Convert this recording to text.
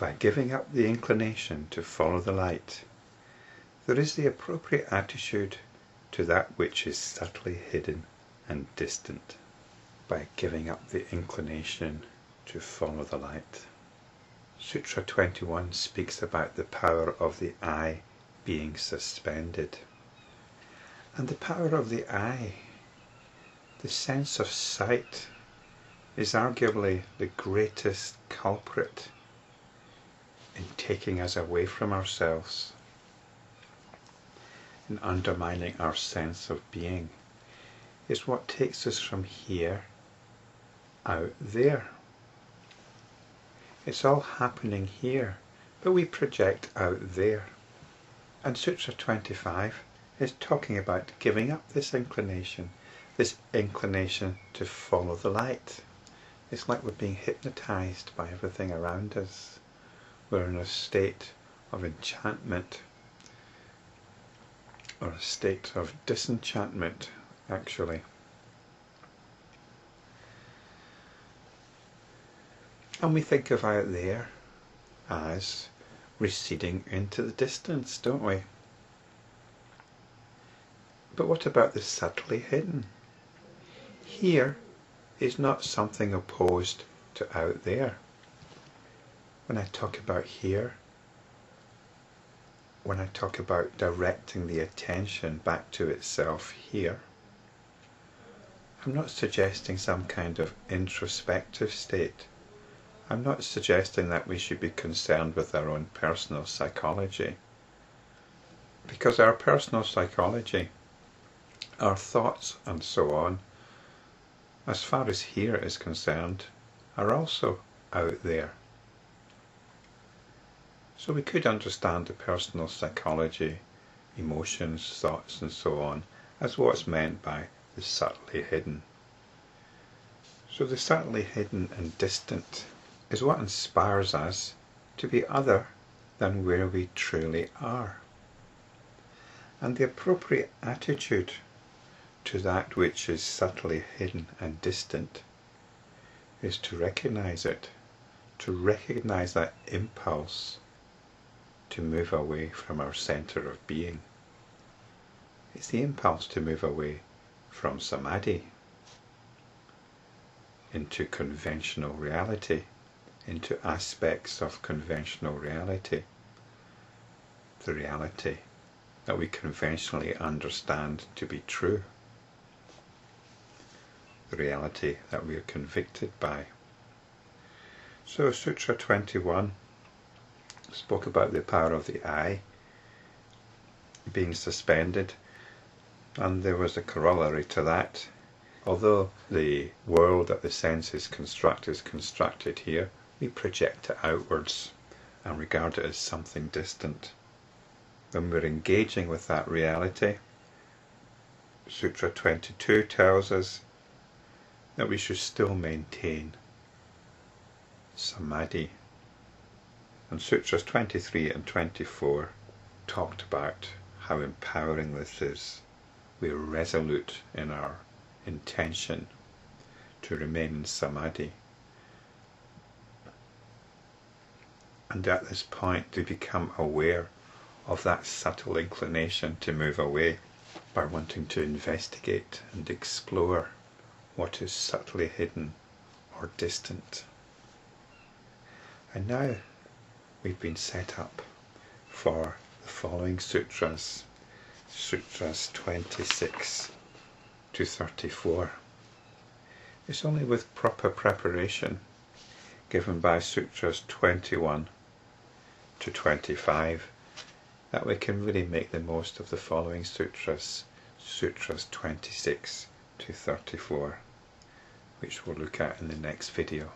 By giving up the inclination to follow the light, there is the appropriate attitude to that which is subtly hidden and distant. By giving up the inclination to follow the light. Sutra 21 speaks about the power of the eye being suspended. And the power of the eye, the sense of sight, is arguably the greatest culprit in taking us away from ourselves, in undermining our sense of being. It's what takes us from here out there. It's all happening here, but we project out there. And Sutra 25 is talking about giving up this inclination to follow the light. It's like we're being hypnotized by everything around us. We're in a state of enchantment, or a state of disenchantment, actually. And we think of out there as receding into the distance, don't we? But what about the subtly hidden? Here is not something opposed to out there. When I talk about here, when I talk about directing the attention back to itself here, I'm not suggesting some kind of introspective state. I'm not suggesting that we should be concerned with our own personal psychology. Because our personal psychology, our thoughts and so on, as far as here is concerned, are also out there. So we could understand the personal psychology, emotions, thoughts and so on as what's meant by the subtly hidden. So the subtly hidden and distant is what inspires us to be other than where we truly are. And the appropriate attitude to that which is subtly hidden and distant is to recognize it, to recognize that impulse to move away from our center of being. It's the impulse to move away from samadhi into conventional reality, into aspects of conventional reality, the reality that we conventionally understand to be true, the reality that we are convicted by. So Sutra 21 spoke about the power of the eye being suspended, and there was a corollary to that. Although the world that the senses construct is constructed here, we project it outwards and regard it as something distant. When we're engaging with that reality, Sutra 22 tells us that we should still maintain samadhi. And Sutras 23 and 24 talked about how empowering this is. We're resolute in our intention to remain in samadhi. And at this point we become aware of that subtle inclination to move away by wanting to investigate and explore what is subtly hidden or distant. And now we've been set up for the following sutras, Sutras 26 to 34. It's only with proper preparation given by Sutras 21 to 25 that we can really make the most of the following sutras, Sutras 26 to 34, which we'll look at in the next video.